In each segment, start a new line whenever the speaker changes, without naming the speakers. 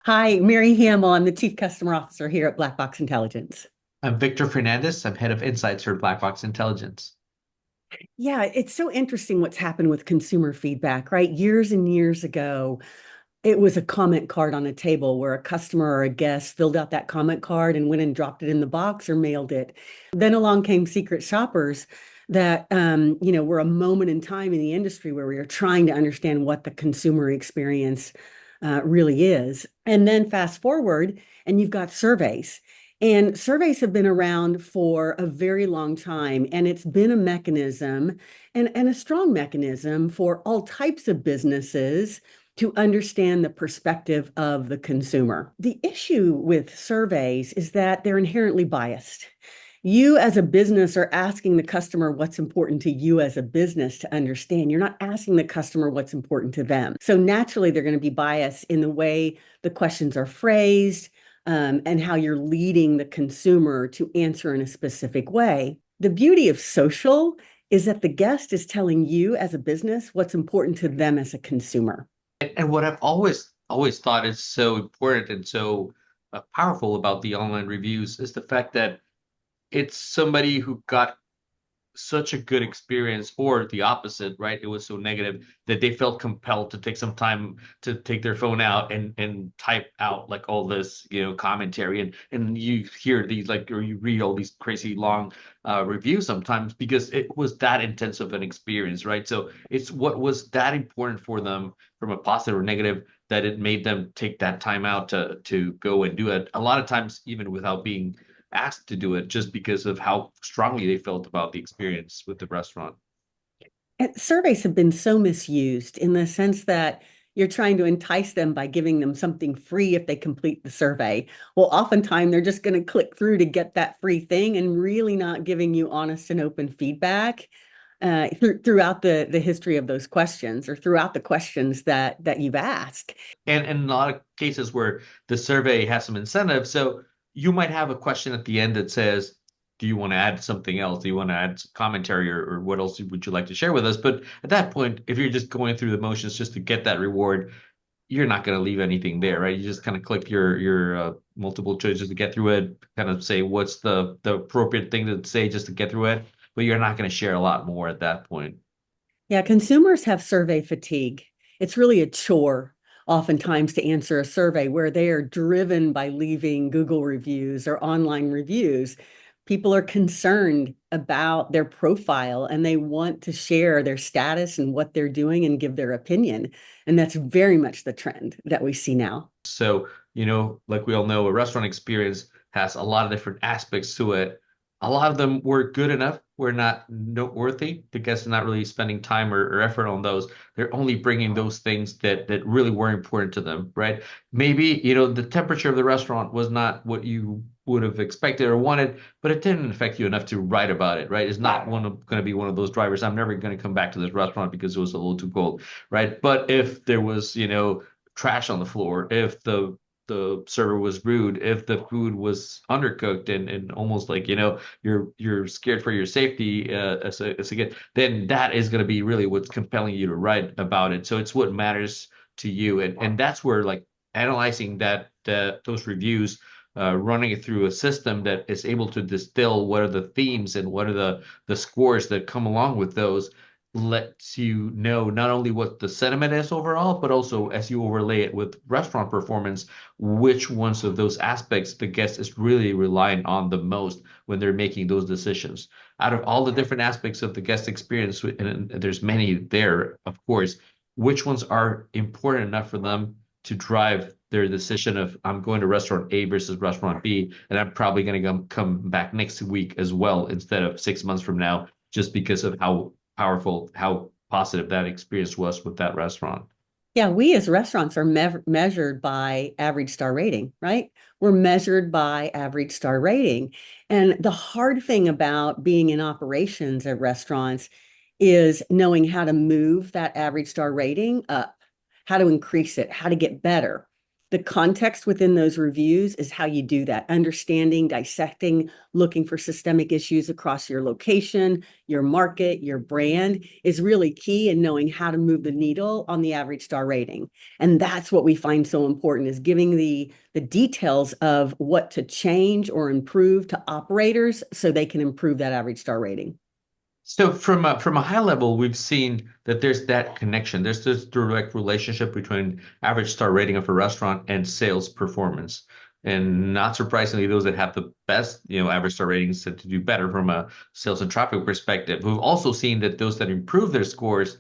Hi, Mary Hamill. I'm the Chief Customer Officer here at Black Box Intelligence.
I'm Victor Fernandez. I'm head of insights for Black Box Intelligence.
Yeah, it's so interesting what's happened with consumer feedback, right? Years and years ago, it was a comment card on a table where a customer or a guest filled out that comment card and went and dropped it in the box or mailed it. Then along came secret shoppers that were a moment in time in the industry where we were trying to understand what the consumer experience really is. And then fast forward, and you've got surveys. And surveys have been around for a very long time, and it's been a mechanism and a strong mechanism for all types of businesses to understand the perspective of the consumer. The issue with surveys is that they're inherently biased. You, as a business, are asking the customer what's important to you as a business to understand. You're not asking the customer what's important to them. So naturally, they're going to be biased in the way the questions are phrased, and how you're leading the consumer to answer in a specific way. The beauty of social is that the guest is telling you as a business what's important to them as a consumer.
And what I've always thought is so important and so powerful about the online reviews is the fact that it's somebody who got such a good experience, or the opposite, right? It was so negative that they felt compelled to take some time to take their phone out and type out like all this, commentary, and you hear these like or you read all these crazy long reviews sometimes because it was that intense of an experience, right? So it's what was that important for them from a positive or negative that it made them take that time out to go and do it. A lot of times, even without being asked to do it just because of how strongly they felt about the experience with the restaurant.
And surveys have been so misused in the sense that you're trying to entice them by giving them something free if they complete the survey. Well, oftentimes they're just going to click through to get that free thing and really not giving you honest and open feedback throughout the history of those questions or throughout the questions that you've asked.
And in a lot of cases where the survey has some incentive, so you might have a question at the end that says, do you want to add something else? Do you want to add some commentary or what else would you like to share with us? But at that point, if you're just going through the motions just to get that reward, you're not going to leave anything there, right? You just kind of click your multiple choices to get through it, kind of say what's the appropriate thing to say just to get through it, but you're not going to share a lot more at that point.
Yeah, consumers have survey fatigue. It's really a chore oftentimes to answer a survey where they are driven by leaving Google reviews or online reviews. People are concerned about their profile and they want to share their status and what they're doing and give their opinion. And that's very much the trend that we see now.
So, like we all know, a restaurant experience has a lot of different aspects to it. A lot of them were good enough, were not noteworthy. The guests are not really spending time or effort on those. They're only bringing those things that really were important to them, right? Maybe, the temperature of the restaurant was not what you would have expected or wanted, but it didn't affect you enough to write about it, right? It's not going to be one of those drivers. I'm never going to come back to this restaurant because it was a little too cold, right? But if there was, trash on the floor, if the server was rude, if the food was undercooked and almost like you're scared for your safety as a kid, then that is going to be really what's compelling you to write about it. So it's what matters to you, and that's where like analyzing those reviews. Running it through a system that is able to distill what are the themes and what are the scores that come along with those lets you know not only what the sentiment is overall, but also as you overlay it with restaurant performance, which ones of those aspects the guest is really relying on the most when they're making those decisions. Out of all the different aspects of the guest experience, and there's many there, of course, which ones are important enough for them to drive their decision of I'm going to restaurant A versus restaurant B, and I'm probably going to come back next week as well instead of 6 months from now, just because of how powerful, how positive that experience was with that restaurant.
Yeah, we as restaurants are measured by average star rating, right? We're measured by average star rating. And the hard thing about being in operations at restaurants is knowing how to move that average star rating up, how to increase it, how to get better. The context within those reviews is how you do that. Understanding, dissecting, looking for systemic issues across your location, your market, your brand is really key in knowing how to move the needle on the average star rating. And that's what we find so important is giving the details of what to change or improve to operators so they can improve that average star rating.
So from a high level, we've seen that there's that connection. There's this direct relationship between average star rating of a restaurant and sales performance. And not surprisingly, those that have the best, average star ratings tend to do better from a sales and traffic perspective. We've also seen that those that improve their scores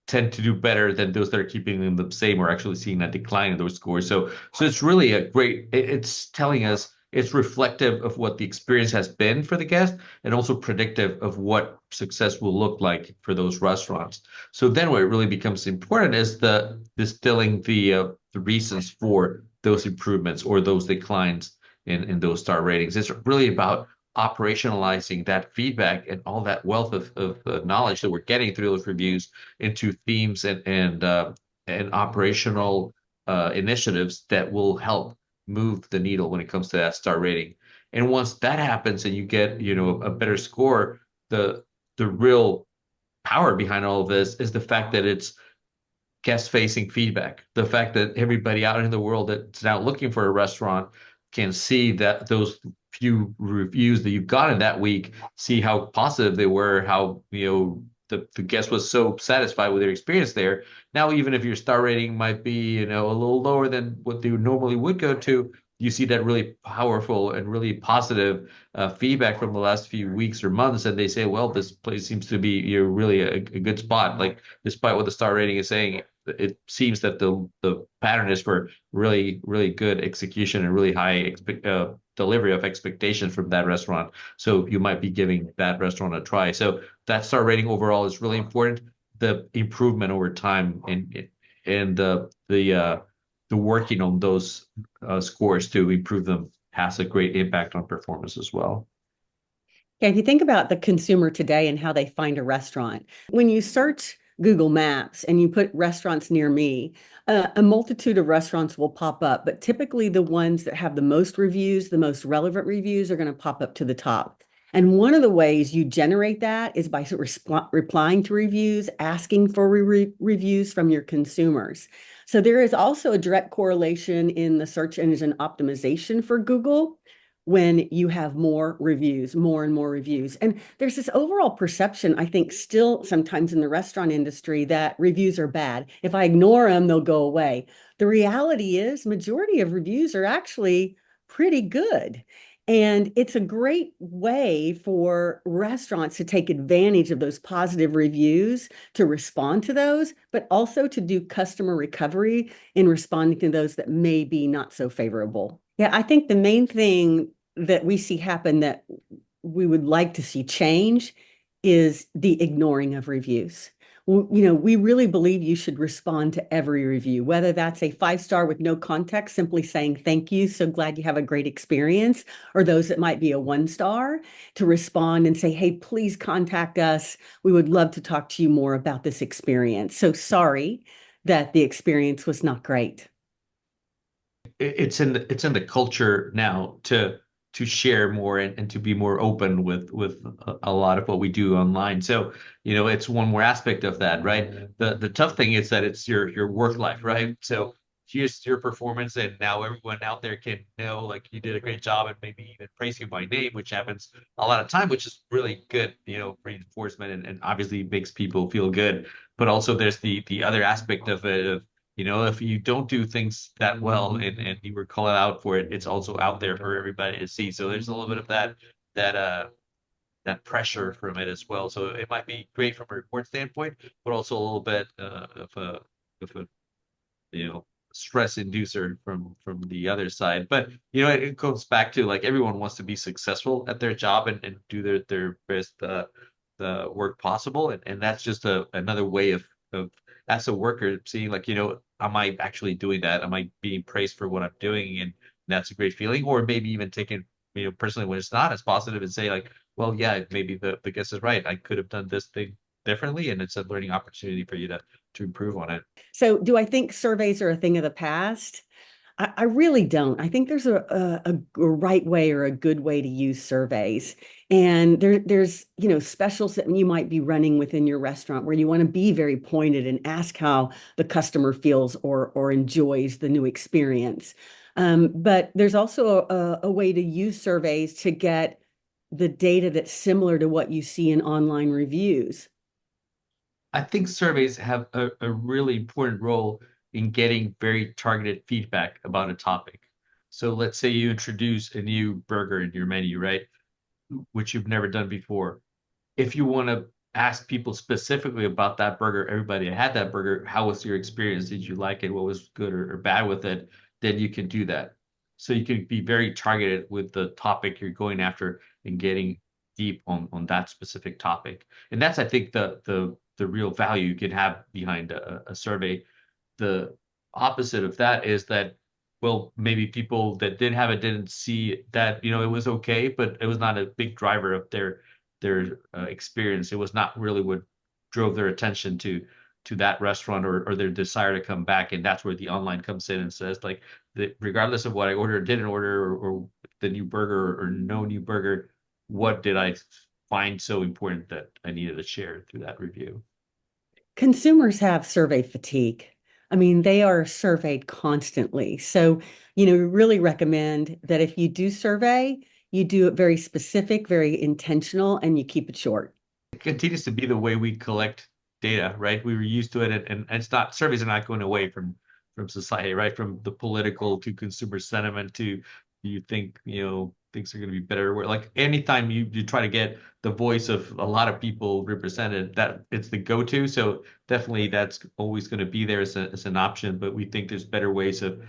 tend to do better than those that are keeping them the same or actually seeing a decline in those scores. So it's really a great, it's telling us it's reflective of what the experience has been for the guest and also predictive of what success will look like for those restaurants. So then what really becomes important is the distilling the reasons for those improvements or those declines in those star ratings. It's really about operationalizing that feedback and all that wealth of knowledge that we're getting through those reviews into themes and operational initiatives that will help move the needle when it comes to that star rating. And once that happens and you get, a better score, the real power behind all of this is the fact that it's guest facing feedback. The fact that everybody out in the world that's now looking for a restaurant can see that those few reviews that you've gotten that week, see how positive they were, how, the guest was so satisfied with their experience there. Now, even if your star rating might be, a little lower than what they normally would go to, you see that really powerful and really positive feedback from the last few weeks or months, and they say, well, this place seems to be really a good spot. Like, despite what the star rating is saying, it seems that the pattern is for really, really good execution and really high delivery of expectations from that restaurant. So you might be giving that restaurant a try. So that star rating overall is really important. The improvement over time and the working on those scores to improve them has a great impact on performance as well.
Yeah, if you think about the consumer today and how they find a restaurant, when you search Google Maps and you put restaurants near me, a multitude of restaurants will pop up, but typically the ones that have the most reviews, the most relevant reviews are going to pop up to the top. And one of the ways you generate that is by replying to reviews, asking for reviews from your consumers. So there is also a direct correlation in the search engine optimization for Google when you have more reviews, more and more reviews. And there's this overall perception, I think, still sometimes in the restaurant industry that reviews are bad. If I ignore them, they'll go away. The reality is, majority of reviews are actually pretty good. And it's a great way for restaurants to take advantage of those positive reviews, to respond to those, but also to do customer recovery in responding to those that may be not so favorable. Yeah, I think the main thing that we see happen that we would like to see change is the ignoring of reviews. We really believe you should respond to every review, whether that's a 5-star with no context, simply saying thank you, so glad you have a great experience, or those that might be a 1-star to respond and say, hey, please contact us. We would love to talk to you more about this experience. So sorry that the experience was not great.
It's in the culture now to share more and to be more open with a lot of what we do online. So, it's one more aspect of that, right? The tough thing is that it's your work life, right? So here's your performance, and now everyone out there can know like you did a great job and maybe even praise you by name, which happens a lot of time, which is really good, reinforcement and obviously makes people feel good. But also there's the other aspect of it of if you don't do things that well and you were called out for it, it's also out there for everybody to see. So there's a little bit of that pressure from it as well. So it might be great from a report standpoint, but also a little bit of a stress inducer from the other side. But it goes back to like everyone wants to be successful at their job and do their best the work possible, and that's just another way of as a worker seeing like am I actually doing that? Am I being praised for what I'm doing? And that's a great feeling. Or maybe even taking personally when it's not as positive and say like, well, yeah, maybe the guest is right. I could have done this thing differently, and it's a learning opportunity for you to improve on it.
So, do I think surveys are a thing of the past? I really don't. I think there's a right way or a good way to use surveys. And there's, specials that you might be running within your restaurant where you want to be very pointed and ask how the customer feels or enjoys the new experience. But there's also a way to use surveys to get the data that's similar to what you see in online reviews.
I think surveys have a really important role in getting very targeted feedback about a topic. So let's say you introduce a new burger in your menu, right? Which you've never done before. If you want to ask people specifically about that burger, everybody that had that burger, how was your experience? Did you like it? What was good or bad with it? Then you can do that. So you can be very targeted with the topic you're going after and getting deep on that specific topic. And that's, I think, the real value you can have behind a survey. The opposite of that is that, well, maybe people that did have it didn't see that, it was okay, but it was not a big driver of their experience. It was not really what drove their attention to that restaurant or their desire to come back. And that's where the online comes in and says, like, regardless of what I ordered, didn't order, or the new burger or no new burger, what did I find so important that I needed to share through that review?
Consumers have survey fatigue. I mean, they are surveyed constantly. So, we really recommend that if you do survey, you do it very specific, very intentional, and you keep it short.
It continues to be the way we collect data, right? We were used to it, and it's not, surveys are not going away from society, right? From the political to consumer sentiment to, you think, things are going to be better. Where, like, anytime you try to get the voice of a lot of people represented, that it's the go-to. So definitely that's always going to be there as an option, but we think there's better ways of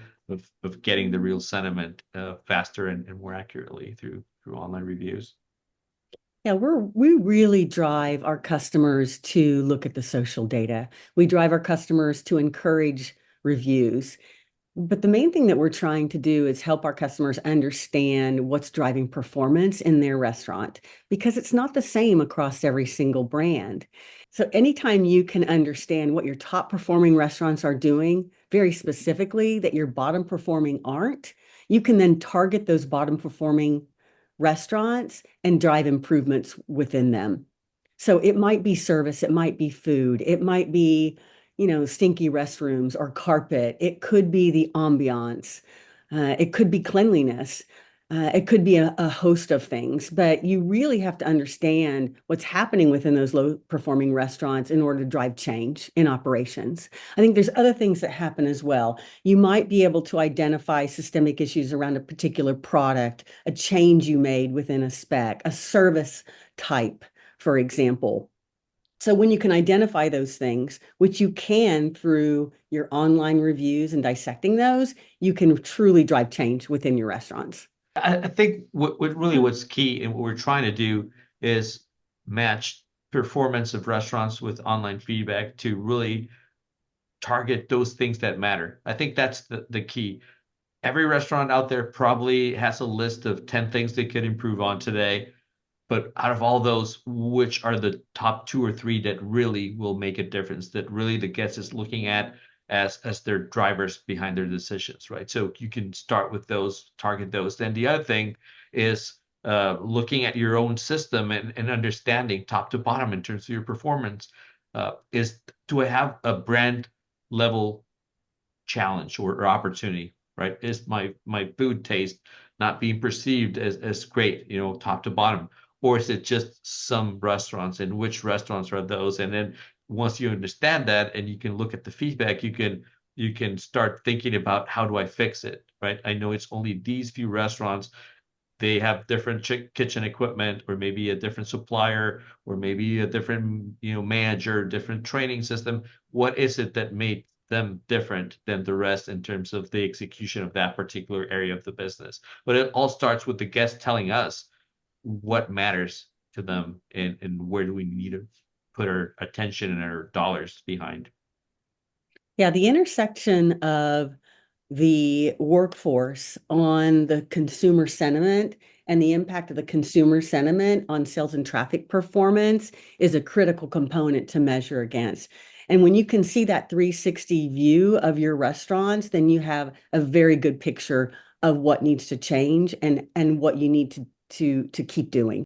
getting the real sentiment faster and more accurately through online reviews.
Yeah, we really drive our customers to look at the social data. We drive our customers to encourage reviews. But the main thing that we're trying to do is help our customers understand what's driving performance in their restaurant because it's not the same across every single brand. So anytime you can understand what your top performing restaurants are doing very specifically that your bottom performing aren't, you can then target those bottom performing restaurants and drive improvements within them. So it might be service, it might be food, it might be, stinky restrooms or carpet. It could be the ambiance. It could be cleanliness. It could be a host of things, but you really have to understand what's happening within those low performing restaurants in order to drive change in operations. I think there's other things that happen as well. You might be able to identify systemic issues around a particular product, a change you made within a spec, a service type, for example. So when you can identify those things, which you can through your online reviews and dissecting those, you can truly drive change within your restaurants.
I think what's key and what we're trying to do is match performance of restaurants with online feedback to really target those things that matter. I think that's the key. Every restaurant out there probably has a list of 10 things they could improve on today. But out of all those, which are the top two or three that really will make a difference, that really the guest is looking at as their drivers behind their decisions, right? So you can start with those, target those. Then the other thing is looking at your own system and understanding top to bottom in terms of your performance. Is do I have a brand level challenge or opportunity, right? Is my food taste not being perceived as great, top to bottom? Or is it just some restaurants, and which restaurants are those? And then once you understand that and you can look at the feedback, you can start thinking about, how do I fix it, right? I know it's only these few restaurants. They have different kitchen equipment, or maybe a different supplier, or maybe a different, manager, different training system. What is it that made them different than the rest in terms of the execution of that particular area of the business? But it all starts with the guest telling us what matters to them, and where do we need to put our attention and our dollars behind.
Yeah, the intersection of the workforce on the consumer sentiment and the impact of the consumer sentiment on sales and traffic performance is a critical component to measure against. And when you can see that 360 view of your restaurants, then you have a very good picture of what needs to change and what you need to keep doing.